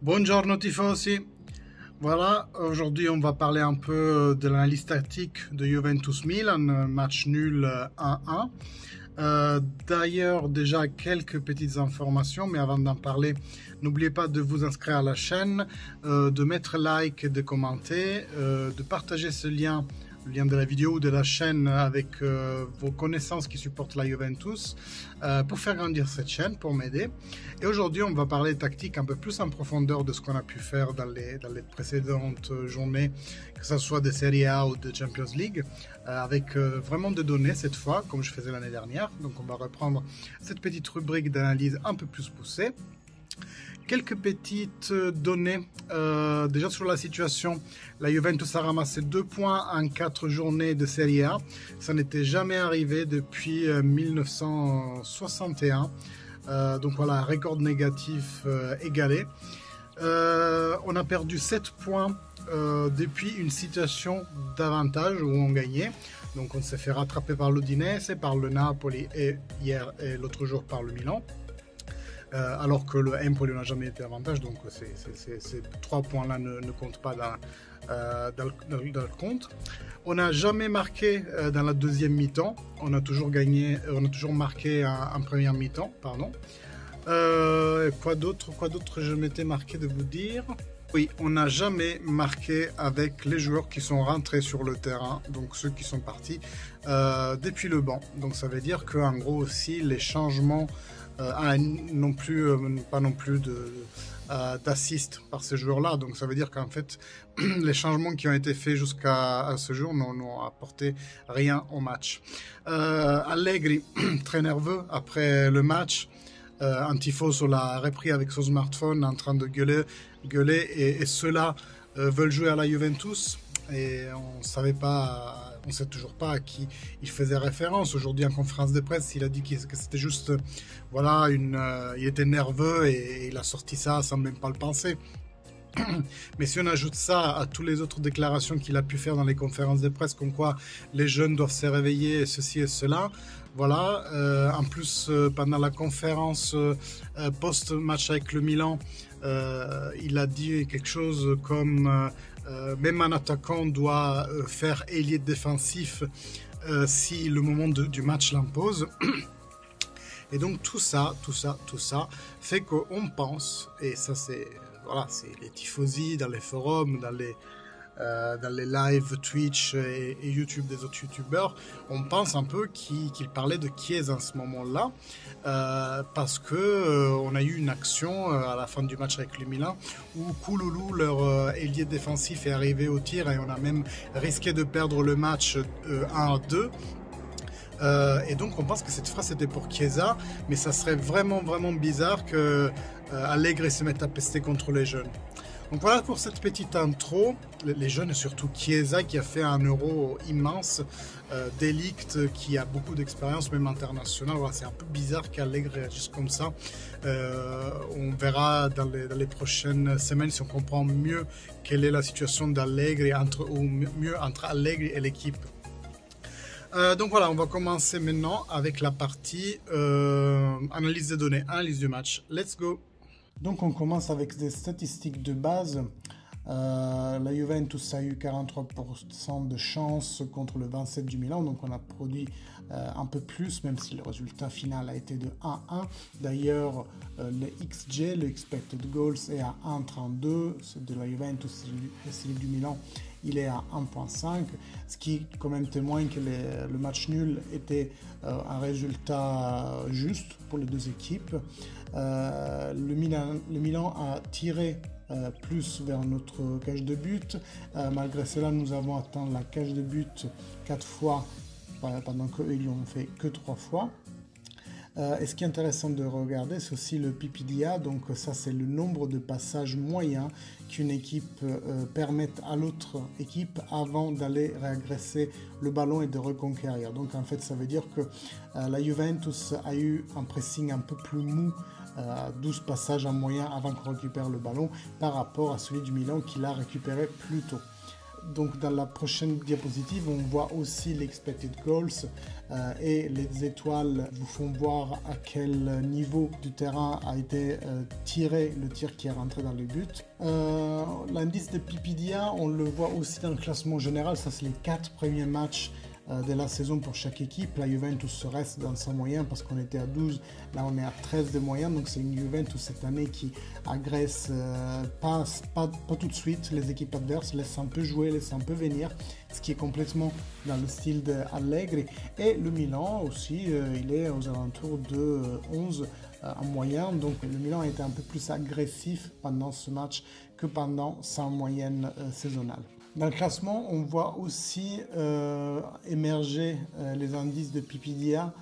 Buongiorno tifosi. Voilà, aujourd'hui on va parler un peu de l'analyse tactique de Juventus-Milan, match nul 1-1. D'ailleurs, déjà quelques petites informations, mais avant d'en parler, n'oubliez pas de vous inscrire à la chaîne, de mettre like, de commenter, de partager ce lien, le lien de la vidéo ou de la chaîne avec vos connaissances qui supportent la Juventus pour faire grandir cette chaîne, pour m'aider. Et aujourd'hui, on va parler tactique un peu plus en profondeur de ce qu'on a pu faire dans les précédentes journées, que ce soit de Serie A ou de Champions League, avec vraiment des données cette fois, comme je faisais l'année dernière. Donc on va reprendre cette petite rubrique d'analyse un peu plus poussée. Quelques petites données déjà sur la situation. La Juventus a ramassé 2 points en 4 journées de Serie A. Ça n'était jamais arrivé depuis 1961. Donc voilà, record négatif égalé. On a perdu 7 points depuis une situation d'avantage où on gagnait. Donc on s'est fait rattraper par l'Udinese, par le Napoli et hier et l'autre jour par le Milan. Alors que le Empoli n'a jamais été avantage, donc ces 3 points-là ne comptent pas dans le compte. On n'a jamais marqué dans la deuxième mi-temps, on a toujours marqué en première mi-temps, pardon. Quoi d'autre je m'étais marqué de vous dire? Oui, on n'a jamais marqué avec les joueurs qui sont rentrés sur le terrain, donc ceux qui sont partis depuis le banc. Donc ça veut dire qu'en gros aussi les changements pas non plus d'assist par ces joueurs-là. Donc ça veut dire qu'en fait, les changements qui ont été faits jusqu'à ce jour n'ont apporté rien au match. Allegri, très nerveux après le match. Antifoso l'a repris avec son smartphone en train de gueuler et ceux-là veulent jouer à la Juventus. Et on sait toujours pas à qui il faisait référence. Aujourd'hui en conférence de presse, il a dit que c'était juste, voilà, il était nerveux et il a sorti ça sans même pas le penser. Mais si on ajoute ça à toutes les autres déclarations qu'il a pu faire dans les conférences de presse, comme quoi les jeunes doivent se réveiller, et ceci et cela, voilà. En plus, pendant la conférence post-match avec le Milan, il a dit quelque chose comme même un attaquant doit faire ailier défensif si le moment du match l'impose. Et donc tout ça fait qu'on pense, et ça c'est voilà, c'est les tifosi dans les forums, dans les lives Twitch et YouTube des autres youtubeurs, on pense un peu qu'il parlait de Chiesa en ce moment-là, parce que on a eu une action à la fin du match avec le Milan où Kouloulou, leur ailier défensif, est arrivé au tir et on a même risqué de perdre le match 1-2. Et donc on pense que cette phrase était pour Chiesa, mais ça serait vraiment bizarre que Allegri se mette à pester contre les jeunes. Donc voilà pour cette petite intro, les jeunes et surtout Chiesa qui a fait un Euro immense, De Ligt qui a beaucoup d'expérience même internationale. Voilà, c'est un peu bizarre qu'Allegri réagisse comme ça. On verra dans les prochaines semaines si on comprend mieux quelle est la situation d'Allegri entre Allegri et l'équipe. Donc voilà, on va commencer maintenant avec la partie analyse des données, analyse du match. Let's go! Donc on commence avec des statistiques de base. La Juventus a eu 43% de chance contre le 27 du Milan, donc on a produit un peu plus, même si le résultat final a été de 1-1. D'ailleurs, le XG, le Expected Goals, est à 1,32, c'est de la Juventus et celui du Milan, il est à 1,5, ce qui quand même témoigne que le match nul était un résultat juste pour les deux équipes. Le Milan a tiré plus vers notre cage de but. Malgré cela, nous avons atteint la cage de but 4 fois, pendant qu'eux, ils l'ont fait que 3 fois. Et ce qui est intéressant de regarder, c'est aussi le PPDA, donc ça c'est le nombre de passages moyens qu'une équipe permette à l'autre équipe avant d'aller réagresser le ballon et de reconquérir. Donc en fait ça veut dire que la Juventus a eu un pressing un peu plus mou, 12 passages en moyen avant qu'on récupère le ballon par rapport à celui du Milan qui l'a récupéré plus tôt. Donc dans la prochaine diapositive, on voit aussi l'expected goals et les étoiles vous font voir à quel niveau du terrain a été tiré le tir qui est rentré dans le but. L'indice de PPDA, on le voit aussi dans le classement général, ça c'est les 4 premiers matchs de la saison pour chaque équipe. La Juventus reste dans son moyen parce qu'on était à 12, là on est à 13 de moyenne, donc c'est une Juventus cette année qui agresse pas tout de suite les équipes adverses, laisse un peu jouer, laisse un peu venir, ce qui est complètement dans le style d'Allegri. Et le Milan aussi, il est aux alentours de 11 en moyenne, donc le Milan a été un peu plus agressif pendant ce match que pendant sa moyenne saisonnale. Dans le classement, on voit aussi émerger les indices de PPDA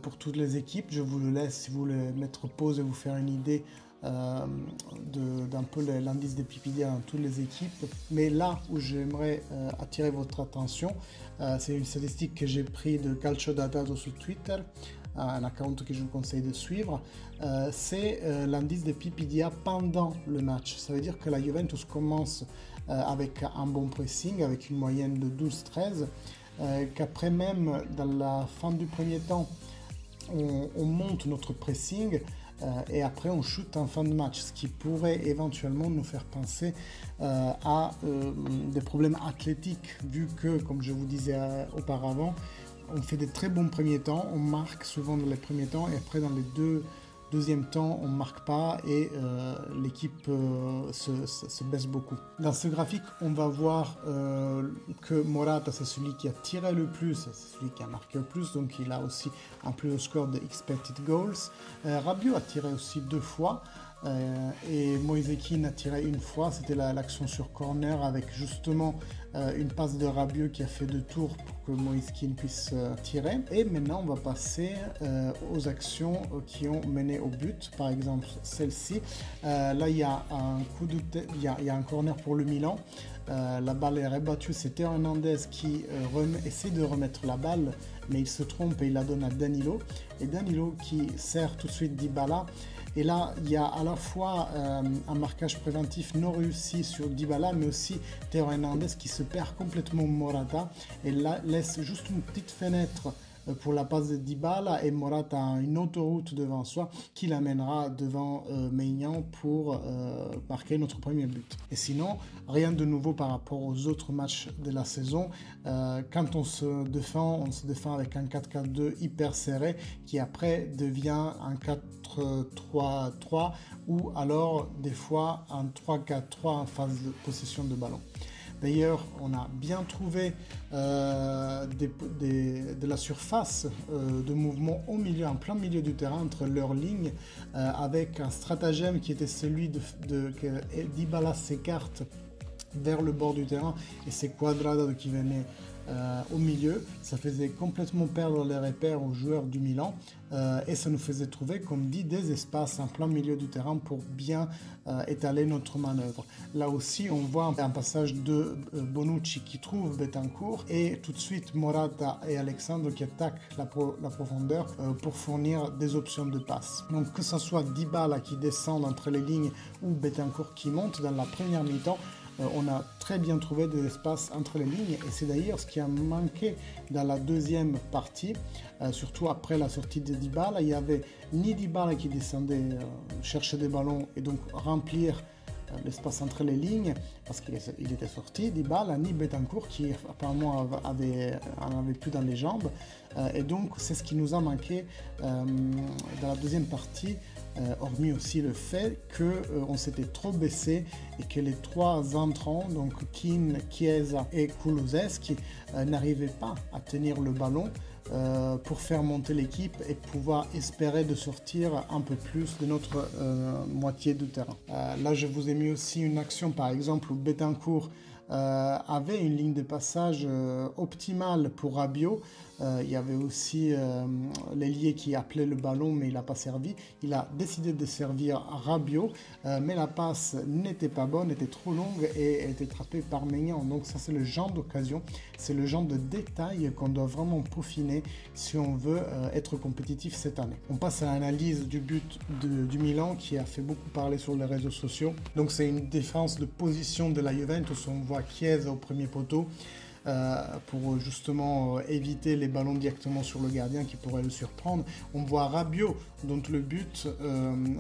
pour toutes les équipes. Je vous le laisse si vous voulez mettre pause et vous faire une idée d'un peu l'indice de PPDA dans toutes les équipes. Mais là où j'aimerais attirer votre attention, c'est une statistique que j'ai prise de Calcio Datato sur Twitter, un account que je vous conseille de suivre, c'est l'indice de PPDA pendant le match. Ça veut dire que la Juventus commence avec un bon pressing, avec une moyenne de 12-13, qu'après même, dans la fin du premier temps, on monte notre pressing et après on shoot en fin de match, ce qui pourrait éventuellement nous faire penser à des problèmes athlétiques, vu que, comme je vous disais auparavant, on fait des très bons premiers temps, on marque souvent dans les premiers temps et après dans les deuxième temps on ne marque pas et l'équipe se baisse beaucoup. Dans ce graphique on va voir que Morata c'est celui qui a tiré le plus, c'est celui qui a marqué le plus, donc il a aussi un plus haut score de expected goals. Rabiot a tiré aussi 2 fois. Et Moise Kean a tiré une fois, c'était l'action sur corner avec justement une passe de Rabiot qui a fait 2 tours pour que Moise Kean puisse tirer. Et maintenant on va passer aux actions qui ont mené au but, par exemple celle-ci. Là il y a un coup de tête, il y a un corner pour le Milan. La balle est rebattue, c'est Théo Hernandez qui essaie de remettre la balle, mais il se trompe et il la donne à Danilo. Et Danilo qui sert tout de suite Dybala. Et là, il y a à la fois un marquage préventif non réussi sur Dybala, mais aussi Théo Hernandez qui se perd complètement Morata et là, laisse juste une petite fenêtre pour la passe de Dybala, et Morata a une autoroute devant soi qui l'amènera devant Maignan pour marquer notre premier but. Et sinon, rien de nouveau par rapport aux autres matchs de la saison. Quand on se défend avec un 4-4-2 hyper serré qui après devient un 4-3-3 ou alors des fois un 3-4-3 en phase de possession de ballon. D'ailleurs, on a bien trouvé de la surface de mouvement au milieu, en plein milieu du terrain, entre leurs lignes, avec un stratagème qui était celui que Dybala s'écarte vers le bord du terrain et c'est Cuadrado qui venait au milieu. Ça faisait complètement perdre les repères aux joueurs du Milan et ça nous faisait trouver, comme dit, des espaces en plein milieu du terrain pour bien étaler notre manœuvre. Là aussi on voit un passage de Bonucci qui trouve Betancourt et tout de suite Morata et Alexandre qui attaquent la profondeur pour fournir des options de passe. Donc que ce soit Dybala qui descend entre les lignes ou Betancourt qui monte dans la première mi-temps, on a très bien trouvé des espaces entre les lignes et c'est d'ailleurs ce qui a manqué dans la deuxième partie, surtout après la sortie de Dybala. Il y avait ni Dybala qui descendait chercher des ballons et donc remplir l'espace entre les lignes parce qu'il était sorti, Dybala, ni Betancourt qui apparemment en avait plus dans les jambes et donc c'est ce qui nous a manqué dans la deuxième partie. Hormis aussi le fait qu'on s'était trop baissé et que les 3 entrants, donc Kean, Chiesa et Kulusevski, n'arrivaient pas à tenir le ballon pour faire monter l'équipe et pouvoir espérer de sortir un peu plus de notre moitié de terrain. Là je vous ai mis aussi une action par exemple où Betancourt avait une ligne de passage optimale pour Rabiot Il y avait aussi l'ailier qui appelait le ballon, mais il n'a pas servi. Il a décidé de servir Rabiot, mais la passe n'était pas bonne, était trop longue et elle était trappée par Maignan. Donc ça, c'est le genre d'occasion, c'est le genre de détail qu'on doit vraiment peaufiner si on veut être compétitif cette année. On passe à l'analyse du but du Milan qui a fait beaucoup parler sur les réseaux sociaux. Donc c'est une défense de position de la Juventus. On voit Chiesa au premier poteau pour justement éviter les ballons directement sur le gardien qui pourrait le surprendre. On voit Rabiot, dont le but,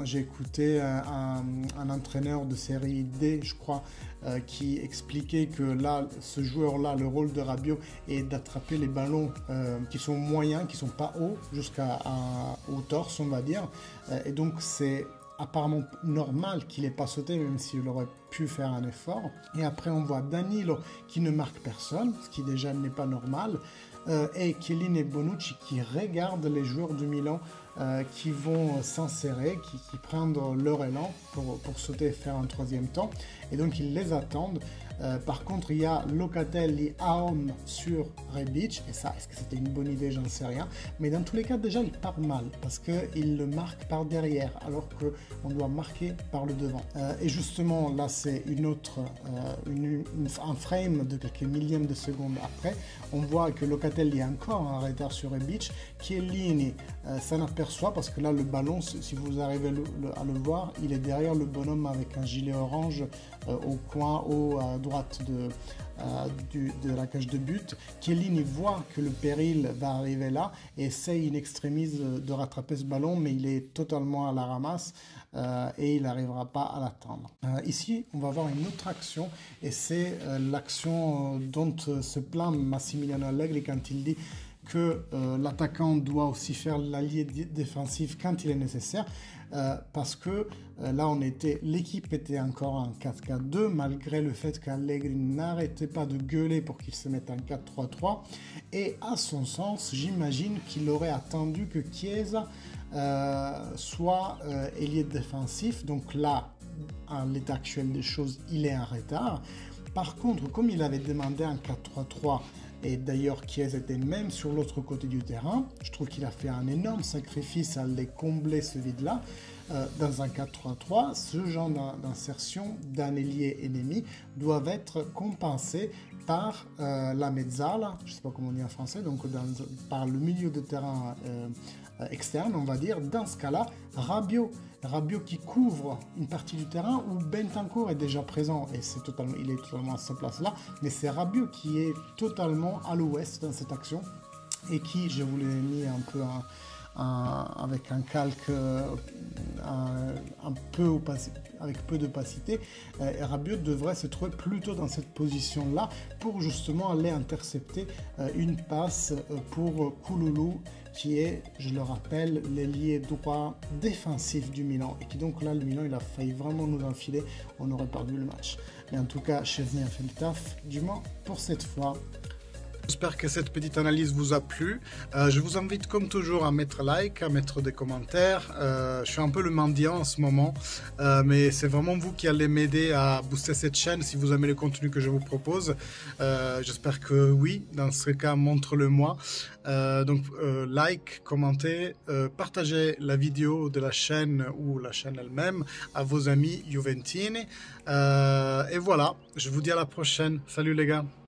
j'ai écouté un entraîneur de série D, je crois, qui expliquait que là, ce joueur-là, le rôle de Rabiot est d'attraper les ballons qui sont moyens, qui ne sont pas hauts, jusqu'au torse, on va dire. Et donc c'est apparemment normal qu'il n'ait pas sauté, même s'il aurait pu faire un effort. Et après, on voit Danilo qui ne marque personne, ce qui déjà n'est pas normal, et Chiellini et Bonucci qui regardent les joueurs du Milan qui vont s'insérer, qui prennent leur élan pour sauter et faire un troisième temps. Et donc, ils les attendent. Par contre, il y a Locatelli à homme sur Rebic, et ça, est-ce que c'était une bonne idée? J'en sais rien. Mais dans tous les cas, déjà, il part mal, parce qu'il le marque par derrière, alors qu'on doit marquer par le devant. Et justement, là, c'est un frame de quelques millièmes de seconde après. On voit que Locatelli est encore en retard sur Rebic. Chiellini s'en aperçoit, parce que là, le ballon, si vous arrivez à le voir, il est derrière le bonhomme avec un gilet orange au coin, à droite de la cage de but. Chiellini voit que le péril va arriver là et essaye in extremis de rattraper ce ballon, mais il est totalement à la ramasse et il n'arrivera pas à l'atteindre. Ici, on va voir une autre action, et c'est l'action dont se plaint Massimiliano Allegri quand il dit que l'attaquant doit aussi faire l'allié défensif quand il est nécessaire, parce que là l'équipe était encore en 4-4-2 malgré le fait qu'Allegri n'arrêtait pas de gueuler pour qu'il se mette en 4-3-3, et à son sens j'imagine qu'il aurait attendu que Chiesa soit ailier défensif. Donc là, à l'état actuel des choses, il est en retard. Par contre, comme il avait demandé un 4-3-3, et d'ailleurs Chiesa était même sur l'autre côté du terrain, je trouve qu'il a fait un énorme sacrifice à aller combler ce vide-là. Dans un 4-3-3, ce genre d'insertion d'un ailier ennemi doivent être compensés par la mezzala, je ne sais pas comment on dit en français, donc par le milieu de terrain externe, on va dire. Dans ce cas-là, Rabiot qui couvre une partie du terrain où Bentancur est déjà présent, et il est totalement à sa place là, mais c'est Rabiot qui est totalement à l'ouest dans cette action, et qui, je vous l'ai mis un peu avec un calque avec peu d'opacité, Rabiot devrait se trouver plutôt dans cette position-là pour justement aller intercepter une passe pour Kouloulou, qui est, je le rappelle, l'ailier droit défensif du Milan, et qui donc là, le Milan, il a failli vraiment nous enfiler, on aurait perdu le match. Mais en tout cas, Szczesny a fait le taf, du moins pour cette fois. J'espère que cette petite analyse vous a plu. Je vous invite comme toujours à mettre like, à mettre des commentaires. Je suis un peu le mendiant en ce moment, mais c'est vraiment vous qui allez m'aider à booster cette chaîne si vous aimez le contenu que je vous propose. J'espère que oui, dans ce cas, montre-le-moi. Donc like, commentez, partagez la vidéo de la chaîne ou la chaîne elle-même à vos amis Juventini. Et voilà, je vous dis à la prochaine. Salut les gars.